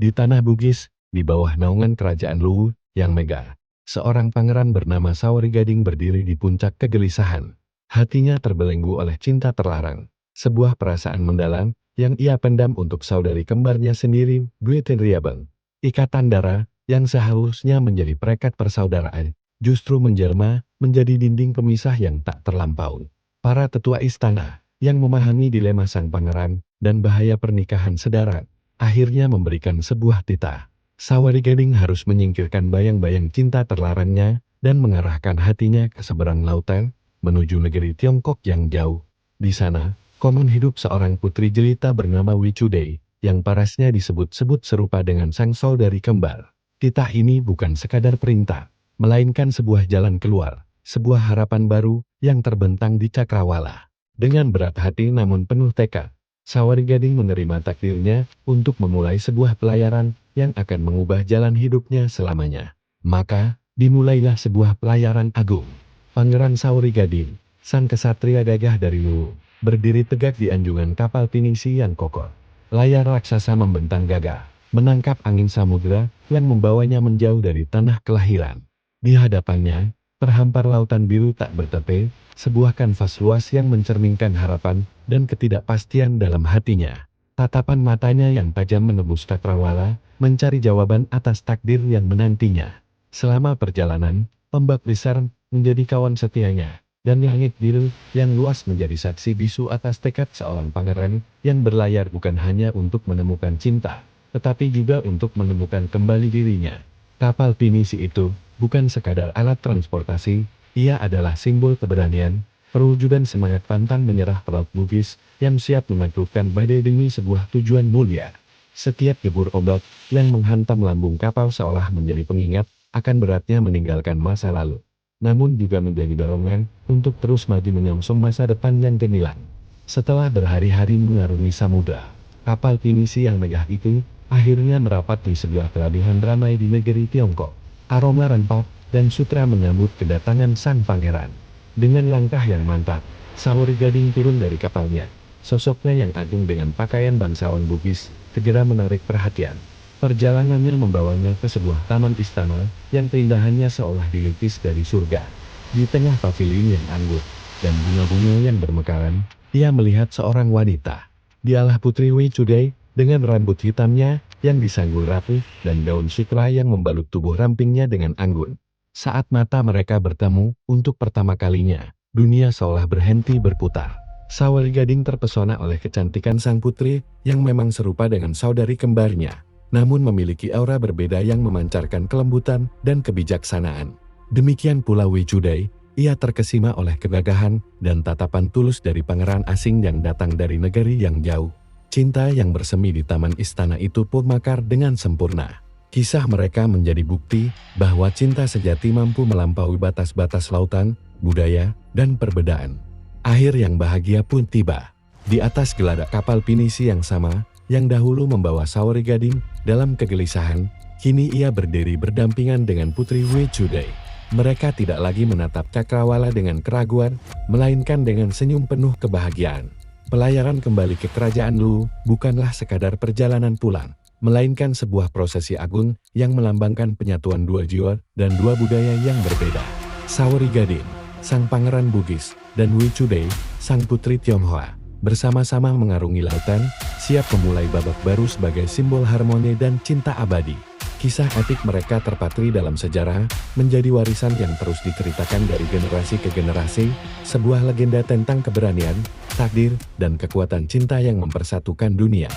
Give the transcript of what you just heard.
Di tanah Bugis, di bawah naungan kerajaan Luwu yang megah, seorang pangeran bernama Saori Gading berdiri di puncak kegelisahan. Hatinya terbelenggu oleh cinta terlarang, sebuah perasaan mendalam yang ia pendam untuk saudari kembarnya sendiri, Dwi Tenriabang. Ikatan darah yang seharusnya menjadi perekat persaudaraan, justru menjelma menjadi dinding pemisah yang tak terlampaui. Para tetua istana yang memahami dilema sang pangeran dan bahaya pernikahan sedara, akhirnya memberikan sebuah titah. Saori Gading harus menyingkirkan bayang-bayang cinta terlarangnya dan mengarahkan hatinya ke seberang lautan, menuju negeri Tiongkok yang jauh. Di sana, konon hidup seorang putri jelita bernama Wicudei, yang parasnya disebut-sebut serupa dengan sang saudari kembar. Titah ini bukan sekadar perintah, melainkan sebuah jalan keluar, sebuah harapan baru yang terbentang di cakrawala. Dengan berat hati namun penuh tekad, Saori Gading menerima takdirnya untuk memulai sebuah pelayaran yang akan mengubah jalan hidupnya selamanya. Maka, dimulailah sebuah pelayaran agung. Pangeran Saori Gading, sang kesatria gagah dari Luwu, berdiri tegak di anjungan kapal pinisi yang kokoh. Layar raksasa membentang gagah, menangkap angin samudera yang membawanya menjauh dari tanah kelahiran. Di hadapannya, terhampar lautan biru tak bertepi, sebuah kanvas luas yang mencerminkan harapan dan ketidakpastian dalam hatinya. Tatapan matanya yang tajam menembus cakrawala, mencari jawaban atas takdir yang menantinya. Selama perjalanan, ombak besar menjadi kawan setianya, dan langit biru yang luas menjadi saksi bisu atas tekad seorang pangeran yang berlayar bukan hanya untuk menemukan cinta, tetapi juga untuk menemukan kembali dirinya. Kapal pinisi itu bukan sekadar alat transportasi, ia adalah simbol keberanian, perwujudan semangat pantang menyerah pelaut Bugis yang siap menaklukkan badai demi sebuah tujuan mulia. Setiap gebur ombak yang menghantam lambung kapal seolah menjadi pengingat akan beratnya meninggalkan masa lalu, namun juga menjadi dorongan untuk terus maju menyongsong masa depan yang gemilang. Setelah berhari-hari mengarungi samudra, kapal pinisi yang megah itu akhirnya merapat di sebuah pelabuhan ramai di negeri Tiongkok. Aroma rempah dan sutra menyambut kedatangan sang pangeran. Dengan langkah yang mantap, Saori Gading turun dari kapalnya. Sosoknya yang agung dengan pakaian bangsawan Bugis segera menarik perhatian. Perjalanannya membawanya ke sebuah taman istana yang keindahannya seolah dilukis dari surga. Di tengah pavilion yang anggun dan bunga-bunga yang bermekaran, ia melihat seorang wanita. Dialah Putri Wicudei dengan rambut hitamnya yang disanggul rapi dan daun syikra yang membalut tubuh rampingnya dengan anggun. Saat mata mereka bertemu untuk pertama kalinya, dunia seolah berhenti berputar. Saori Gading terpesona oleh kecantikan sang putri yang memang serupa dengan saudari kembarnya, namun memiliki aura berbeda yang memancarkan kelembutan dan kebijaksanaan. Demikian pula Wicudei, ia terkesima oleh kegagahan dan tatapan tulus dari pangeran asing yang datang dari negeri yang jauh. Cinta yang bersemi di taman istana itu pun mekar dengan sempurna. Kisah mereka menjadi bukti bahwa cinta sejati mampu melampaui batas-batas lautan, budaya, dan perbedaan. Akhir yang bahagia pun tiba. Di atas geladak kapal pinisi yang sama, yang dahulu membawa Saori Gading dalam kegelisahan, kini ia berdiri berdampingan dengan Putri Wicudei. Mereka tidak lagi menatap cakrawala dengan keraguan, melainkan dengan senyum penuh kebahagiaan. Pelayaran kembali ke kerajaan Luwu bukanlah sekadar perjalanan pulang, melainkan sebuah prosesi agung yang melambangkan penyatuan dua jiwa dan dua budaya yang berbeda. Saori Gading, sang pangeran Bugis, dan Wicudei, sang putri Tionghoa, bersama-sama mengarungi lautan, siap memulai babak baru sebagai simbol harmoni dan cinta abadi. Kisah epik mereka terpatri dalam sejarah, menjadi warisan yang terus diceritakan dari generasi ke generasi, sebuah legenda tentang keberanian, takdir, dan kekuatan cinta yang mempersatukan dunia.